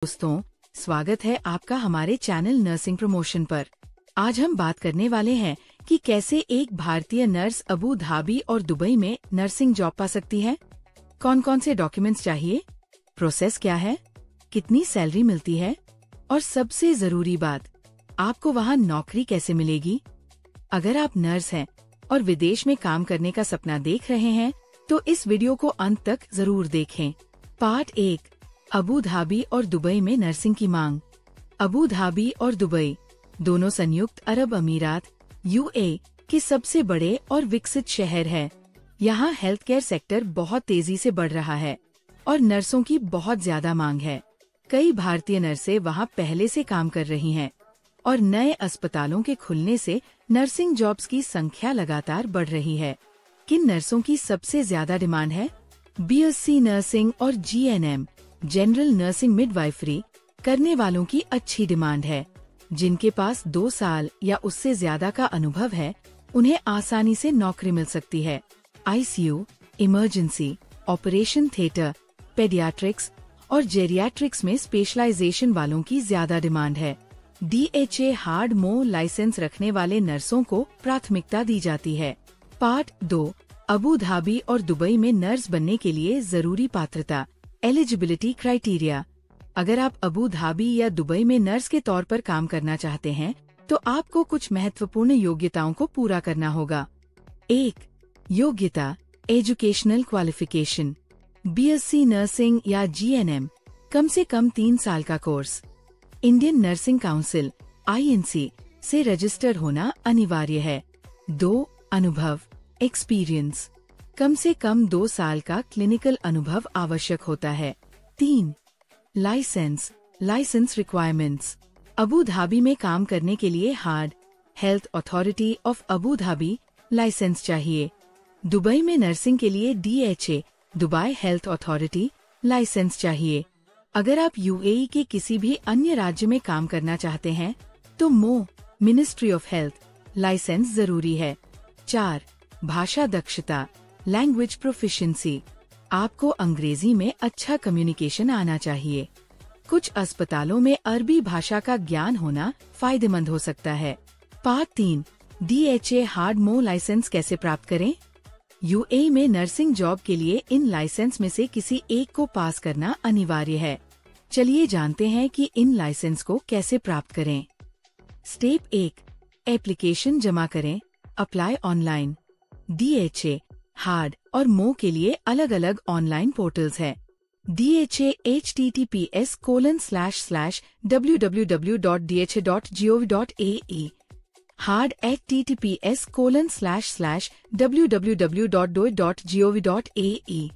दोस्तों, स्वागत है आपका हमारे चैनल नर्सिंग प्रमोशन पर। आज हम बात करने वाले हैं कि कैसे एक भारतीय नर्स अबू धाबी और दुबई में नर्सिंग जॉब पा सकती है। कौन कौन से डॉक्यूमेंट्स चाहिए, प्रोसेस क्या है, कितनी सैलरी मिलती है और सबसे जरूरी बात, आपको वहाँ नौकरी कैसे मिलेगी। अगर आप नर्स हैं और विदेश में काम करने का सपना देख रहे हैं तो इस वीडियो को अंत तक जरूर देखें। पार्ट 1, अबू धाबी और दुबई में नर्सिंग की मांग। अबू धाबी और दुबई दोनों संयुक्त अरब अमीरात यूए के सबसे बड़े और विकसित शहर है। यहाँ हेल्थ केयर सेक्टर बहुत तेजी से बढ़ रहा है और नर्सों की बहुत ज्यादा मांग है। कई भारतीय नर्सें वहाँ पहले से काम कर रही हैं और नए अस्पतालों के खुलने से नर्सिंग जॉब्स की संख्या लगातार बढ़ रही है। किन नर्सों की सबसे ज्यादा डिमांड है? बीएससी नर्सिंग और जीएनएम जनरल नर्सिंग मिडवाइफरी करने वालों की अच्छी डिमांड है। जिनके पास 2 साल या उससे ज्यादा का अनुभव है, उन्हें आसानी से नौकरी मिल सकती है। ICU, emergency, operation theatre, paediatrics और जेरियाट्रिक्स में स्पेशलाइजेशन वालों की ज्यादा डिमांड है। डीएचए हार्ड मो लाइसेंस रखने वाले नर्सों को प्राथमिकता दी जाती है। पार्ट 2, अबू धाबी और दुबई में नर्स बनने के लिए जरूरी पात्रता, एलिजिबिलिटी क्राइटेरिया। अगर आप अबू धाबी या दुबई में नर्स के तौर पर काम करना चाहते हैं तो आपको कुछ महत्वपूर्ण योग्यताओं को पूरा करना होगा। 1. योग्यता, एजुकेशनल क्वालिफिकेशन, बीएससी नर्सिंग या जीएनएम, कम से कम 3 साल का course. Indian nursing council (INC) से रजिस्टर होना अनिवार्य है। 2. अनुभव, एक्सपीरियंस, कम से कम 2 साल का क्लिनिकल अनुभव आवश्यक होता है। 3. Licence requirements. अबू धाबी में काम करने के लिए HAAD health authority of Abu Dhabi licence चाहिए। दुबई में नर्सिंग के लिए DHA Dubai health authority licence चाहिए। अगर आप यूएई के किसी भी अन्य राज्य में काम करना चाहते हैं तो मिनिस्ट्री ऑफ हेल्थ लाइसेंस जरूरी है। 4. भाषा दक्षता, लैंग्वेज प्रोफिशिएंसी। आपको अंग्रेजी में अच्छा कम्युनिकेशन आना चाहिए। कुछ अस्पतालों में अरबी भाषा का ज्ञान होना फायदेमंद हो सकता है। पार्ट 3, DHA हार्ड मो लाइसेंस कैसे प्राप्त करें? यूएई में नर्सिंग जॉब के लिए इन लाइसेंस में से किसी एक को पास करना अनिवार्य है। चलिए जानते हैं कि इन लाइसेंस को कैसे प्राप्त करें। स्टेप 1, एप्लीकेशन जमा करें। Apply online. DHA हार्ड और मो के लिए अलग अलग ऑनलाइन पोर्टल्स है। DHA https://www.dha.gov.ae, हार्ड https://www.doe.gov.ae,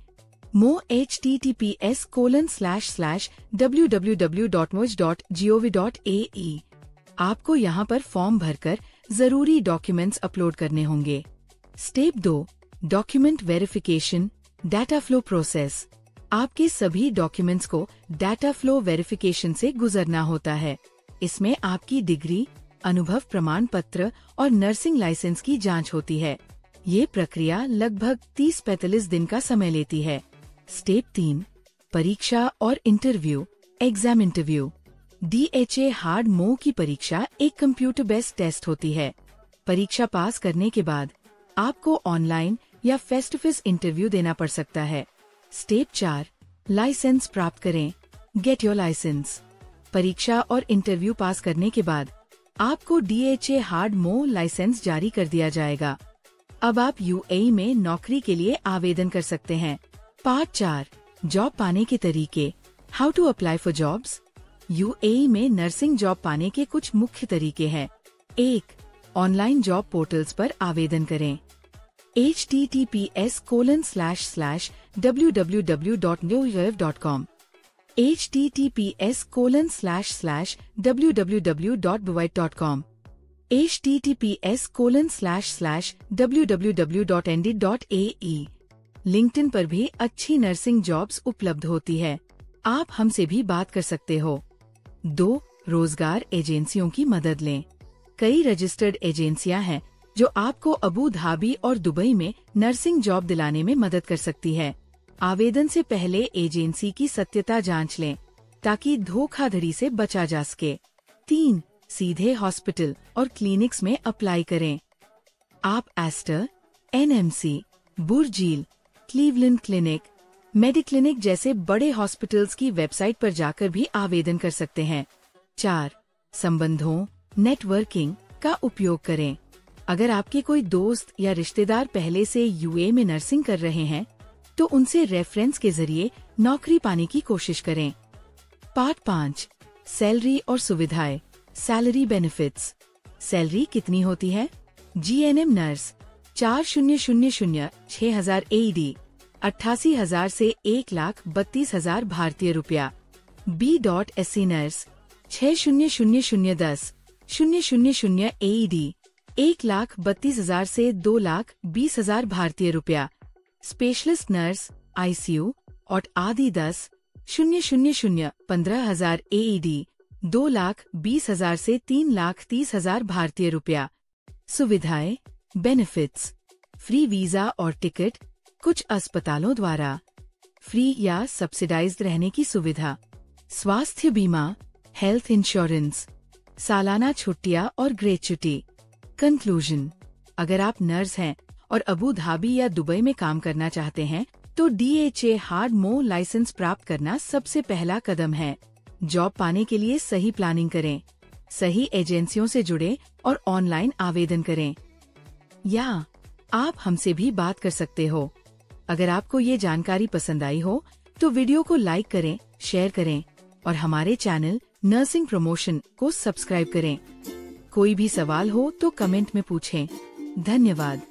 मो https://www.moj.gov.ae। आपको यहाँ पर फॉर्म भरकर जरूरी डॉक्यूमेंट्स अपलोड करने होंगे। Step 2, document verification, data flow process. आपके सभी डॉक्यूमेंट्स को डाटा फ्लो वेरिफिकेशन से गुजरना होता है। इसमें आपकी डिग्री, अनुभव प्रमाण पत्र और नर्सिंग लाइसेंस की जांच होती है। ये प्रक्रिया लगभग 30-45 दिन का समय लेती है। स्टेप 3, परीक्षा और interview, exam interview. DHA hard मो की परीक्षा एक कंप्यूटर बेस्ड टेस्ट होती है। परीक्षा पास करने के बाद आपको ऑनलाइन या फेस टू फेस इंटरव्यू देना पड़ सकता है। स्टेप 4, लाइसेंस प्राप्त करें। Get your licence. परीक्षा और इंटरव्यू पास करने के बाद आपको DHA हार्ड मो लाइसेंस जारी कर दिया जाएगा। अब आप यूएई में नौकरी के लिए आवेदन कर सकते हैं। पार्ट 4, जॉब पाने के तरीके, how to apply for jobs. UAE में नर्सिंग जॉब पाने के कुछ मुख्य तरीके हैं। 1, ऑनलाइन जॉब पोर्टल्स पर आवेदन करें। https://www.neoyev.com, https://www.buwite.com, https://www.endit.ae। लिंक्डइन पर भी अच्छी नर्सिंग जॉब्स उपलब्ध होती है। आप हमसे भी बात कर सकते हो। 2, रोजगार एजेंसियों की मदद लें। कई रजिस्टर्ड एजेंसियां हैं जो आपको अबू धाबी और दुबई में नर्सिंग जॉब दिलाने में मदद कर सकती है। आवेदन से पहले एजेंसी की सत्यता जांच लें। ताकि धोखाधड़ी से बचा जा सके। 3. सीधे हॉस्पिटल और क्लिनिक्स में अप्लाई करें। आप Aster, NMC, Burjeel, Cleveland clinic, Mediclinic जैसे बड़े हॉस्पिटल्स की वेबसाइट पर जाकर भी आवेदन कर सकते हैं। 4. संबंधों, नेटवर्किंग का उपयोग करें। अगर आपके कोई दोस्त या रिश्तेदार पहले से यूए में नर्सिंग कर रहे हैं, तो उनसे रेफरेंस के जरिए नौकरी पाने की कोशिश करें। पार्ट 5. सैलरी और सुविधाएं, सैलरी बेनिफिट्स। सैलरी कितनी होती है? जीएनएम नर्स 4000 AED 88,000 से 1,32,000 भारतीय रुपया। B.SC नर्स 60010 000 AED 1,32,000 से 2,20,000 भारतीय रुपया। स्पेशलिस्ट नर्स ICU और आदि 10 000 15,000 AED 2,20,000 से 3,30,000 भारतीय रुपया। सुविधाएं, बेनिफिट्स, फ्री वीजा और टिकट कुछ अस्पतालों द्वारा, फ्री या सब्सिडाइज्ड रहने की सुविधा, स्वास्थ्य बीमा, हेल्थ इंश्योरेंस, सालाना छुट्टियां और ग्रेच्युटी। कंक्लूजन: अगर आप नर्स हैं और अबू धाबी या दुबई में काम करना चाहते हैं, तो DHA हार्ड मो लाइसेंस प्राप्त करना सबसे पहला कदम है। जॉब पाने के लिए सही प्लानिंग करें, सही एजेंसियों से जुड़े और ऑनलाइन आवेदन करें। या आप हमसे भी बात कर सकते हो। अगर आपको ये जानकारी पसंद आई हो तो वीडियो को लाइक करें, शेयर करें और हमारे चैनल नर्सिंग प्रमोशन को सब्सक्राइब करें। कोई भी सवाल हो तो कमेंट में पूछें। धन्यवाद।